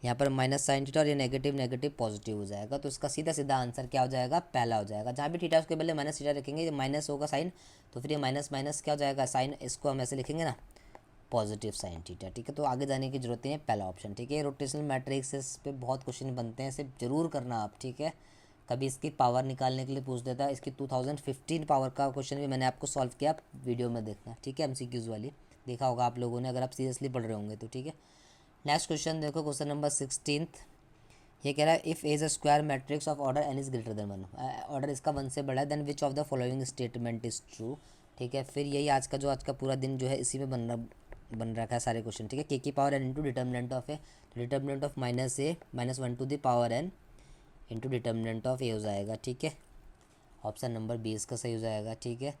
यहाँ पर माइनस साइन थीटा और ये नेगेटिव नेगेटिव पॉजिटिव हो जाएगा, तो इसका सीधा सीधा आंसर क्या हो जाएगा, पहला हो जाएगा। जहाँ भी थीटा उसके पहले माइनस थीटा रखेंगे, ये माइनस होगा साइन, तो फिर ये माइनस माइनस क्या हो जाएगा, साइन, इसको हम ऐसे लिखेंगे ना, पॉजिटिव साइन थीटा। ठीक है, तो आगे जाने की जरूरत नहीं है, पहला ऑप्शन। ठीक है, रोटेशनल मैट्रिक्स पे बहुत क्वेश्चन बनते हैं, इसे जरूर करना आप। ठीक है, कभी इसकी पावर निकालने के लिए पूछ देता है, इसकी 2015 पावर का क्वेश्चन भी मैंने आपको सॉल्व किया, वीडियो में देखना। ठीक है, एमसीक्यूज वाली देखा होगा आप लोगों ने, अगर आप सीरियसली पढ़ रहे होंगे तो। ठीक है, नेक्स्ट क्वेश्चन देखो, क्वेश्चन नंबर 16, ये कह रहा है if as a square matrix of order N is greater than 1, order इसका 1 से बड़ा है, then which of the following statement is true. ठीक है, फिर यही आज का पूरा दिन जो है इसी में बन रखा है सारे क्वेश्चन। ठीक है, के की power N into determinant of A, determinant of minus A minus 1 to the power N into determinant of A हो जाएगा। ठीक है, ऑप्शन नंबर 20 का सही हो जाएगा। ठीक है,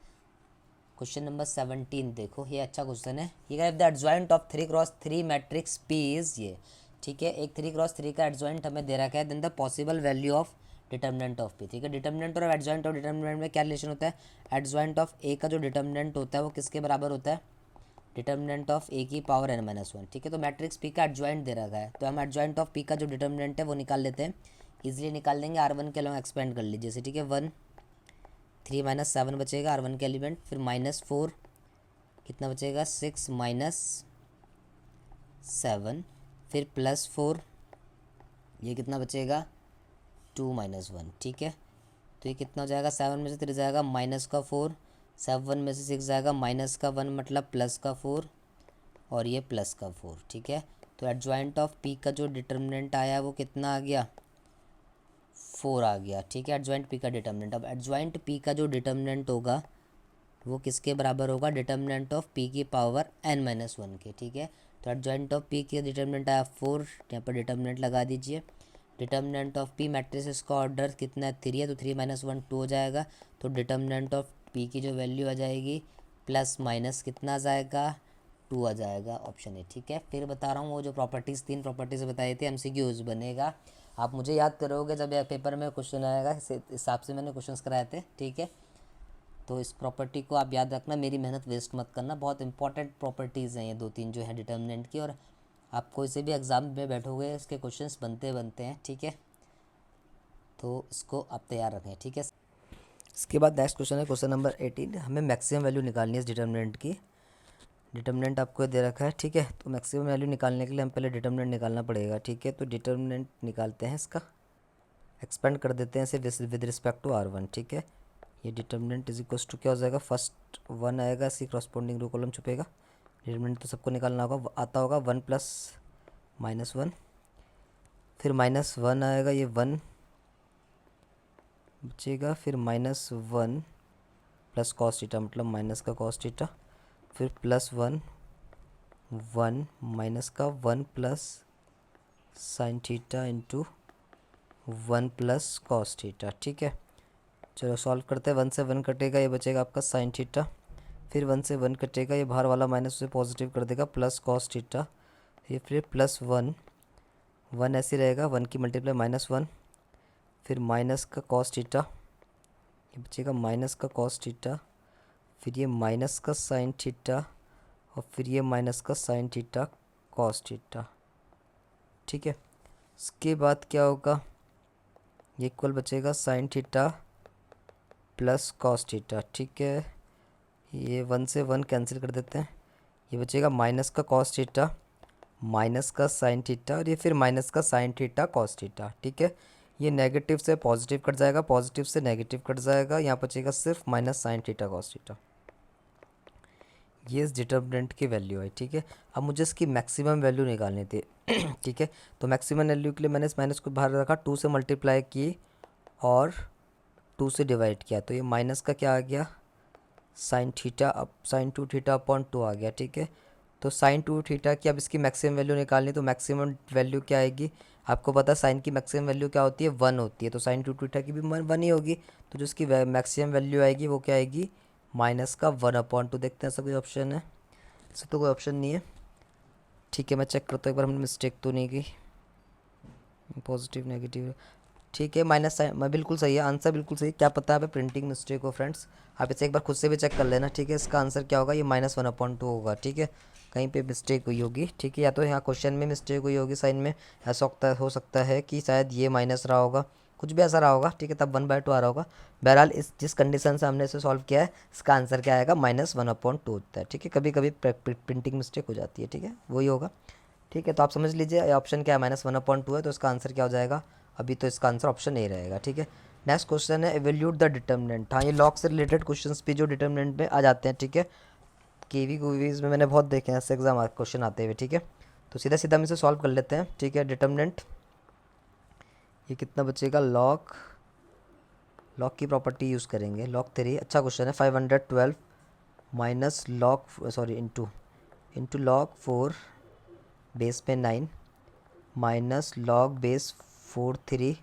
क्वेश्चन नंबर 17 देखो, ये अच्छा क्वेश्चन है। ये कह the adjoint of 3x3 matrix P is ये। ठीक है, एक 3x3 का एडजॉइंट हमें दे रखा है, then the possible value of determinant of P. ठीक है, डिटर्मिनेंट और एडजॉइंट ऑफ डिटर्मिनेंट में क्या रिलेशन होता है, एडजॉइंट ऑफ ए का जो डिटर्मिनेंट होता है वो किसके बराबर होता है, डिटर्मिनेंट ऑफ ए की पावर एन माइनस 1। ठीक है, तो मैट्रिक्स पी का एडजॉइंट दे रखा है, तो हम एडजॉइंट ऑफ पी का जो डिटर्मिनेंट है वो निकाल लेते हैं, ईजिली निकाल देंगे। R1 के अलॉन्ग एक्सपेंड कर लीजिए जैसे। ठीक है, 1 3 माइनस 7 बचेगा R1 के एलिमेंट, फिर माइनस 4 कितना बचेगा, 6 माइनस 7, फिर प्लस 4, ये कितना बचेगा, 2 माइनस 1। ठीक है, तो ये कितना हो जाएगा, 7 में से 3 जाएगा माइनस का 4, 7 में से 6 जाएगा माइनस का 1, मतलब प्लस का 4, और ये प्लस का 4। ठीक है, तो एडजॉइंट ऑफ पी का जो डिटर्मिनेंट आया वो कितना आ गया, 4 आ गया। ठीक है, एडजॉइंट पी का डिटर्मिनेंट, अब एडजॉइंट पी का जो डिटर्मिनेंट होगा वो किसके बराबर होगा, डिटर्मिनेंट ऑफ पी की पावर एन माइनस 1 के। ठीक है, तो एडजॉइंट ऑफ पी की डिटर्मिनेंट आया 4, यहाँ पर डिटर्मिनेंट लगा दीजिए। डिटर्मिनेंट ऑफ पी मैट्रिक्स का ऑर्डर कितना है, 3 है, तो 3 माइनस 1 2 हो जाएगा, तो डिटर्मिनेंट ऑफ पी की जो वैल्यू आ जाएगी प्लस माइनस कितना आ जाएगा, 2 आ जाएगा, ऑप्शन है। ठीक है, फिर बता रहा हूँ वो जो प्रॉपर्टीज़ 3 प्रॉपर्टीज़ बताई थी, एमसीक्यूज बनेगा, आप मुझे याद करोगे जब पेपर में क्वेश्चन आएगा, इस हिसाब से मैंने क्वेश्चंस कराए थे। ठीक है, तो इस प्रॉपर्टी को आप याद रखना, मेरी मेहनत वेस्ट मत करना, बहुत इंपॉर्टेंट प्रॉपर्टीज़ हैं ये 2-3 जो है डिटर्मिनेंट की, और आपको इसे भी एग्ज़ाम में बैठोगे इसके क्वेश्चंस बनते हैं, ठीक है। तो इसको आप तैयार रखें, ठीक है। इसके बाद नेक्स्ट क्वेश्चन है क्वेश्चन नंबर 18। हमें मैक्सिमम वैल्यू निकालनी है इस डिटर्मिनेंट की। डिटर्मिनेंट आपको दे रखा है, ठीक है। तो मैक्सिमम वैल्यू निकालने के लिए हम पहले डिटर्मिनेंट निकालना पड़ेगा, ठीक है। तो डिटर्मिनेंट निकालते हैं इसका, एक्सपेंड कर देते हैं इसे विद रिस्पेक्ट टू R1, ठीक है। ये डिटर्मिनेंट इज इक्वल्स टू क्या हो जाएगा, फर्स्ट 1 आएगा, इसकी करस्पॉन्डिंग रो कॉलम छुपेगा। डिटर्मिनेंट तो सबको निकालना होगा, आता होगा 1 प्लस -1, फिर -1 आएगा, ये 1 बचेगा, फिर -1 प्लस कॉस थीटा, मतलब माइनस का कॉस थीटा, फिर +1 1 माइनस का 1 plus sine theta into 1 plus cos theta, ठीक है। चलो सॉल्व करते हैं। 1 से 1 कटेगा, ये बचेगा आपका साइन थीटा, फिर 1 से 1 कटेगा, ये बाहर वाला माइनस उसे पॉजिटिव कर देगा, प्लस कॉस थीटा, ये फिर +1 1 ऐसे रहेगा, 1 की मल्टीप्लाई -1, फिर माइनस का कॉस थीटा, ये बचेगा माइनस का कॉस थीटा, फिर ये माइनस का साइन थीटा, और फिर ये माइनस का साइन थीटा कॉस थीटा, ठीक है। इसके बाद क्या होगा, ये इक्वल बचेगा sine theta plus cos theta, ठीक है। ये 1 से 1 कैंसिल कर देते हैं, ये बचेगा माइनस का कॉस थीटा, माइनस का साइन थीटा, और ये फिर माइनस का साइन थीटा कॉस थीटा, ठीक है। ये नेगेटिव से पॉजिटिव कट जाएगा, पॉजिटिव से नेगेटिव कट जाएगा, यहाँ बचेगा सिर्फ minus sine theta cos theta. ये इस डिटर्मिनेंट की वैल्यू है, ठीक है। अब मुझे इसकी मैक्सिमम वैल्यू निकालनी थी ठीक है। तो मैक्सिमम वैल्यू के लिए मैंने इस माइनस को बाहर रखा, 2 से मल्टीप्लाई की और 2 से डिवाइड किया, तो ये माइनस का क्या आ गया, साइन थीटा, अब साइन 2 थीटा अपॉन 2 आ गया, ठीक है। तो साइन 2 थीटा की अब इसकी मैक्सिमम वैल्यू निकालनी, तो मैक्सिमम वैल्यू क्या आएगी, आपको पता है साइन की मैक्सिमम वैल्यू क्या होती है, 1 होती है। तो साइन 2 थीटा की भी 1 ही होगी, तो जो इसकी मैक्सिमम वैल्यू आएगी वो क्या आएगी, माइनस का 1/2। देखते हैं ऐसा कोई ऑप्शन है, ऐसा तो कोई ऑप्शन नहीं है, ठीक है। मैं चेक करता हूँ एक बार हमने मिस्टेक तो नहीं की, पॉजिटिव नेगेटिव, ठीक है। माइनस साइन मैं बिल्कुल सही है, आंसर बिल्कुल सही है। क्या पता है प्रिंटिंग मिस्टेक हो फ्रेंड्स, आप इसे एक बार खुद से भी चेक कर लेना, ठीक है। इसका आंसर क्या होगा, ये -1/2 होगा, ठीक है। कहीं पे मिस्टेक हुई होगी, ठीक है, या तो यहाँ क्वेश्चन में मिस्टेक हुई होगी साइन में, ऐसा हो सकता है कि शायद ये माइनस रहा होगा, कुछ भी ऐसा रहा होगा, ठीक है, तब 1/2 आ रहा होगा। बहरहाल इस जिस कंडीशन से हमने इसे सॉल्व किया है, इसका आंसर क्या आएगा, -1/2 होता है, ठीक है। कभी कभी प्रिंटिंग मिस्टेक हो जाती है, ठीक है, वही होगा, ठीक है। तो आप समझ लीजिए ऑप्शन क्या है, -1/2 है, तो इसका आंसर क्या हो जाएगा, अभी तो इसका आंसर ऑप्शन ए रहेगा, ठीक है। नेक्स्ट क्वेश्चन है एवेल्यूट द डिटर्मिनेंट। हाँ, ये लॉग से रिलेटेड क्वेश्चंस भी जो डिटर्मिनेंट में आ जाते हैं, ठीक है। केवी क्यूवीज में मैंने बहुत देखे हैं ऐसे एग्जाम क्वेश्चन आते हुए, ठीक है। तो सीधा सीधा हम इसे सॉल्व कर लेते हैं, ठीक है। डिटर्मिनेंट ये कितना बचेगा, लॉग की प्रॉपर्टी यूज़ करेंगे, log 3, अच्छा क्वेश्चन है। 512 minus log sorry into log 4 base पे 9 माइनस लॉग बेस 4 3,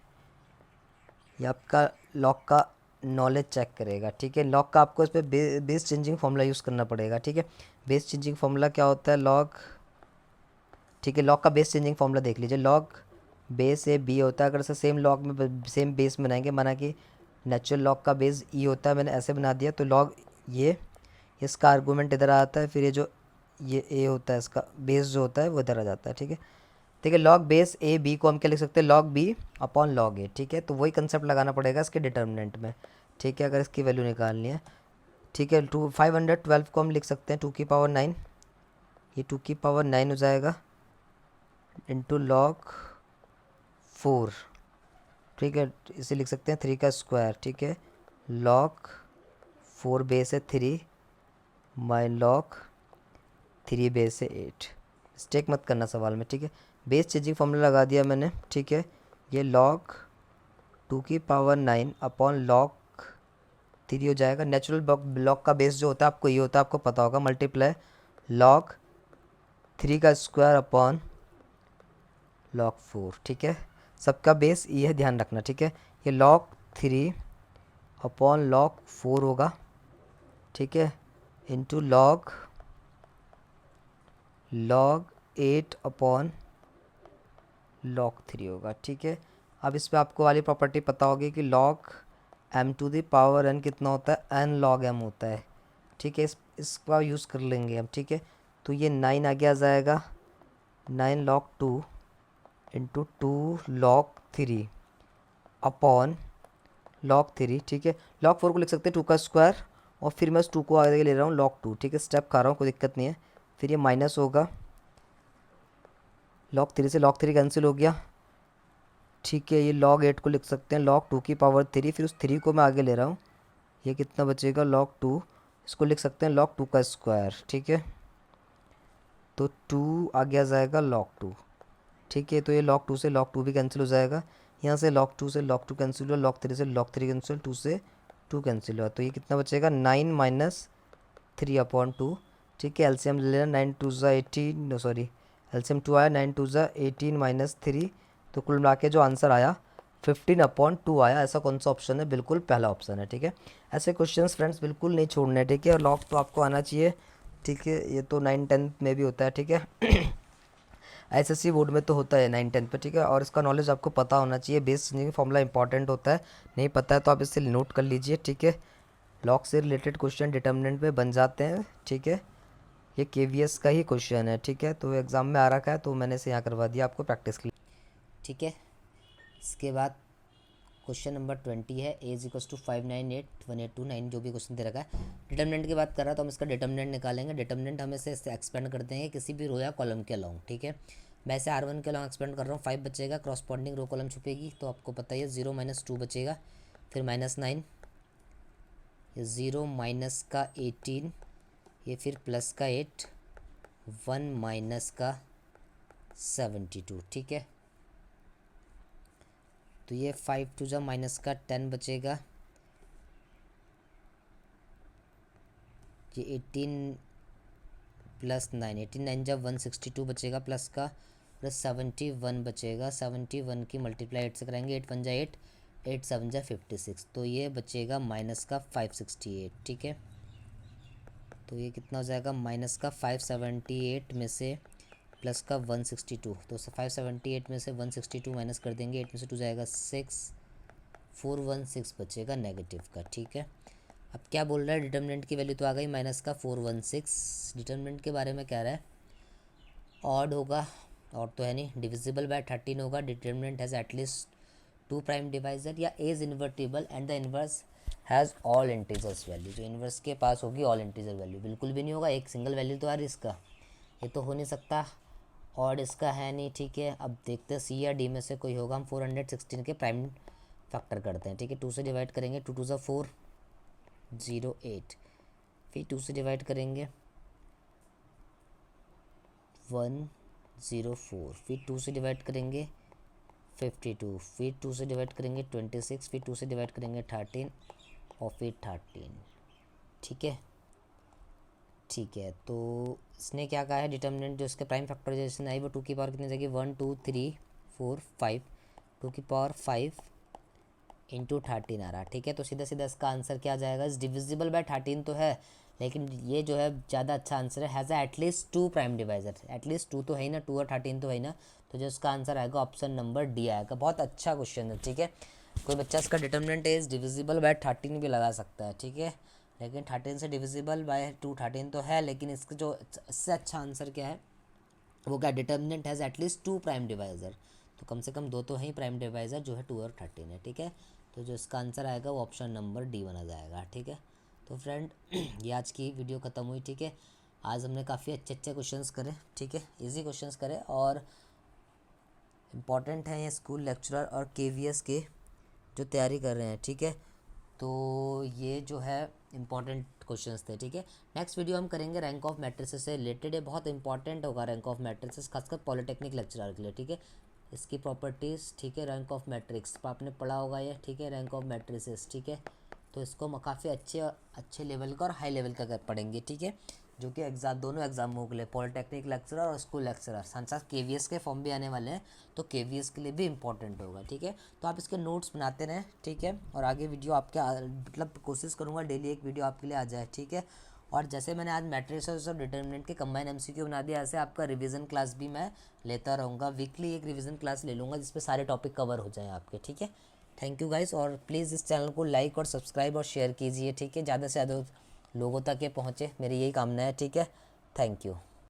ये आपका लॉग का नॉलेज चेक करेगा, ठीक है। लॉग का आपको इस पर बेस चेंजिंग फार्मूला यूज़ करना पड़ेगा, ठीक है। बेस चेंजिंग फार्मूला क्या होता है, लॉग, ठीक है। लॉग का बेस चेंजिंग फार्मूला देख लीजिए, लॉग बेस ए बी होता है, अगर इसे सेम लॉग में सेम बेस में बनाएंगे, माना कि नेचुरल लॉग का बेस ई होता है, मैंने ऐसे बना दिया, तो लॉग ये इसका आर्गूमेंट इधर आता है, फिर ये जो ये ए होता है इसका बेस जो होता है वो इधर आ जाता है, ठीक है। ठीक है, लॉग बेस ए बी को हम क्या लिख सकते हैं, लॉग बी अपॉन लॉग ए, ठीक है। तो वही कंसेप्ट लगाना पड़ेगा इसके डिटर्मिनेंट में, ठीक है, अगर इसकी वैल्यू निकालनी है, ठीक है। 512 को हम लिख सकते हैं 2 की पावर 9, ये 2 की पावर 9 हो जाएगा इंटू log 4, ठीक है। इसे लिख सकते हैं 3 का स्क्वायर, ठीक है। log 4 बेस है 3 माई log 3 बेस है 8, मिस्टेक मत करना सवाल में, ठीक है। बेस चेंजिंग फॉर्मूला लगा दिया मैंने, ठीक है। ये log 2 की पावर 9 अपॉन log 3 हो जाएगा। नेचुरल ब्लॉक का बेस जो होता है आपको ये होता है, आपको पता होगा, मल्टीप्लाई log 3 का स्क्वायर अपॉन log 4, ठीक है। सबका बेस ये है, ध्यान रखना, ठीक है। ये log 3 अपॉन log 4 होगा, ठीक है, इंटू log 8 अपॉन log 3 होगा, ठीक है। अब इस पर आपको वाली प्रॉपर्टी पता होगी कि log m to the power n कितना होता है, n log m होता है, ठीक है। इसका यूज़ कर लेंगे हम, ठीक है। तो ये 9 आगे आ जाएगा, 9 log 2 into 2 log 3 upon log 3, ठीक है। log 4 को लिख सकते हैं 2 का स्क्वायर, और फिर मैं उस 2 को आगे ले रहा हूँ log 2, ठीक है। स्टेप खा रहा हूँ, कोई दिक्कत नहीं है। फिर ये माइनस होगा, log 3 से log 3 कैंसिल हो गया, ठीक है। ये log 8 को लिख सकते हैं log 2 की पावर 3, फिर उस 3 को मैं आगे ले रहा हूँ, ये कितना बचेगा log 2, इसको लिख सकते हैं log 2 का स्क्वायर, ठीक है। तो 2 आगे आ जाएगा log 2, ठीक है। तो ये log 2 से log 2 भी कैंसिल हो जाएगा, यहाँ से log 2 से log 2 कैंसिल हुआ, log 3 से log 3 कैंसिल, 2 से 2 कैंसिल हुआ, तो ये कितना बचेगा 9 माइनस 3 अपॉन 2, ठीक है। एलसीएम ले लेना, 9 2 ज़ा 18, सॉरी एलसीएम 2 आया, 9 2 ज़ा 18 माइनस 3, तो कुल मिला के जो आंसर आया 15/2 आया। ऐसा कौन सा ऑप्शन है, बिल्कुल पहला ऑप्शन है, ठीक है। ऐसे क्वेश्चंस फ्रेंड्स बिल्कुल नहीं छोड़ने, ठीक है। और लॉग तो आपको आना चाहिए, ठीक है। ये तो 9-10 में भी होता है, ठीक है। एसएससी बोर्ड में तो होता है 9-10 पे, ठीक है। और इसका नॉलेज आपको पता होना चाहिए, बेस फॉर्मूला इंपॉर्टेंट होता है, नहीं पता है तो आप इससे नोट कर लीजिए, ठीक है। लॉग से रिलेटेड क्वेश्चन डिटर्मिनेंट में बन जाते हैं, ठीक है। ये केवीएस का ही क्वेश्चन है, ठीक है। तो एग्ज़ाम में आ रखा है, तो मैंने इसे यहाँ करवा दिया आपको प्रैक्टिस के लिए, ठीक है। इसके बाद क्वेश्चन नंबर 20 है, a = 5981829, जो भी क्वेश्चन दे रखा है। डिटर्मिनेंट की बात कर रहा है तो हम इसका डिटर्मिनेंट निकालेंगे। डिटर्मिनेंट हम इसे एक्सपेंड करते हैं किसी भी रो या कॉलम के अलोंग, ठीक है। मैं इसे R1 के अलोंग एक्सपेंड कर रहा हूँ, 5 बचेगा, क्रॉसपॉन्डिंग रो कॉलम छुपेगी, तो आपको पता ही है 0 - 2 बचेगा, फिर -9, ये 0 माइनस का 18, ये फिर प्लस का 8, 1 माइनस का 72, ठीक है। तो ये 5 2 जा माइनस का 10 बचेगा, ये 18 प्लस 9, 18 9 जब 162 बचेगा प्लस का, प्लस 71 बचेगा, 71 की मल्टीप्लाई 8 से कराएंगे, 8 1 जा 8, 8 7 जा 56, तो ये बचेगा माइनस का 568, ठीक है। तो ये कितना हो जाएगा, माइनस का 578 में से प्लस का 162, तो 578 में से 162 माइनस कर देंगे, 8 में से 2 जाएगा 6, 416 बचेगा नेगेटिव का, ठीक है। अब क्या बोल रहा है, डिटर्मिनेंट की वैल्यू तो आ गई माइनस का 416। डिटर्मिनेंट के बारे में कह रहा है ऑड होगा, और तो है नहीं, डिविजिबल बाय 13 होगा, determinant has at least 2 prime divisor, या is invertible and the inverse has all integers value. जो इन्वर्स के पास होगी ऑल इंटीजर वैल्यू, बिल्कुल भी नहीं होगा, एक सिंगल वैल्यू तो आ रही इसका, ये तो हो नहीं सकता। ऑड इसका है नहीं, ठीक है। अब देखते हैं सी या डी में से कोई होगा। हम 416 के प्राइम फैक्टर करते हैं, ठीक है। 2 से डिवाइड करेंगे, 2 2 ज़ा 4, 0 8, फिर 2 से डिवाइड करेंगे 1 0 4, फिर 2 से डिवाइड करेंगे 52, फिर 2 से डिवाइड करेंगे 26, फिर 2 से डिवाइड करेंगे 13, और फिर 13, ठीक है। ठीक है, तो इसने क्या कहा है, डिटर्मिनेंट जो इसके प्राइम फैक्टराइजेशन आई वो 2 की पावर कितनी जाएगी, 1 2 3 4 5, 2 की पावर 5 इंटू 13 आ रहा, ठीक है। तो सीधा सीधा इसका आंसर क्या आ जाएगा, इस डिविजिबल बाय 13 तो है, लेकिन ये जो है ज़्यादा अच्छा आंसर है, has at least 2 prime divisor, at least 2 तो है ही ना, 2 और 13 तो है ही ना, तो जो इसका आंसर आएगा ऑप्शन नंबर डी आएगा। बहुत अच्छा क्वेश्चन है, ठीक है। कोई बच्चा इसका डिटर्मिनेंट इज डिविजिबल बाय 13 भी लगा सकता है, ठीक है। लेकिन 13 से डिविजिबल बाय 2 13 तो है, लेकिन इसका जो इससे अच्छा आंसर क्या है वो क्या, determinant has at least 2 prime divisor, तो कम से कम 2 तो है ही प्राइम डिवाइजर, जो है 2 और 13 है, ठीक है। तो जो इसका आंसर आएगा वो ऑप्शन नंबर डी बना जाएगा, ठीक है। तो फ्रेंड ये आज की वीडियो ख़त्म हुई, ठीक है। आज हमने काफ़ी अच्छे अच्छे क्वेश्चंस करे, ठीक है, इजी क्वेश्चंस करे, और इम्पॉर्टेंट हैं ये स्कूल लेक्चरर और केवीएस के जो तैयारी कर रहे हैं, ठीक है। तो ये जो है इम्पॉर्टेंट क्वेश्चंस थे, ठीक है। नेक्स्ट वीडियो हम करेंगे रैंक ऑफ मैट्रिसेस से रिलेटेड, है बहुत इंपॉर्टेंट होगा रैंक ऑफ मैट्रिसेस, खासकर पॉलिटेक्निक लेक्चरर के लिए, ठीक है। इसकी प्रॉपर्टीज़, ठीक है, रैंक ऑफ मैट्रिक्स आपने पढ़ा होगा ये, ठीक है, रैंक ऑफ मैट्रिसेस, ठीक है। तो इसको हम काफ़ी अच्छे लेवल का और हाई लेवल का पढ़ेंगे, ठीक है, जो कि एग्ज़ाम दोनों एग्जामों के लिए, पॉलिटेक्निक लेक्चरर और स्कूल लेक्चरर, साथ साथ केवीएस के फॉर्म भी आने वाले हैं, तो केवीएस के लिए भी इंपॉर्टेंट होगा, ठीक है। तो आप इसके नोट्स बनाते रहें, ठीक है, और आगे वीडियो आपके मतलब कोशिश करूँगा डेली एक वीडियो आपके लिए आ जाए, ठीक है। और जैसे मैंने आज मैट्रिसेस और डिटर्मिनेंट के कंबाइन एमसीक्यू बना दिया, ऐसे आपका रिवीजन क्लास भी मैं लेता रहूँगा, वीकली एक रिवीजन क्लास ले लूँगा जिसपे सारे टॉपिक कवर हो जाएँ आपके, ठीक है। थैंक यू गाइस, और प्लीज़ इस चैनल को लाइक और सब्सक्राइब और शेयर कीजिए, ठीक है, ज़्यादा से ज़्यादा लोगों तक ये पहुँचे, मेरी यही कामना है, ठीक है। Thank you.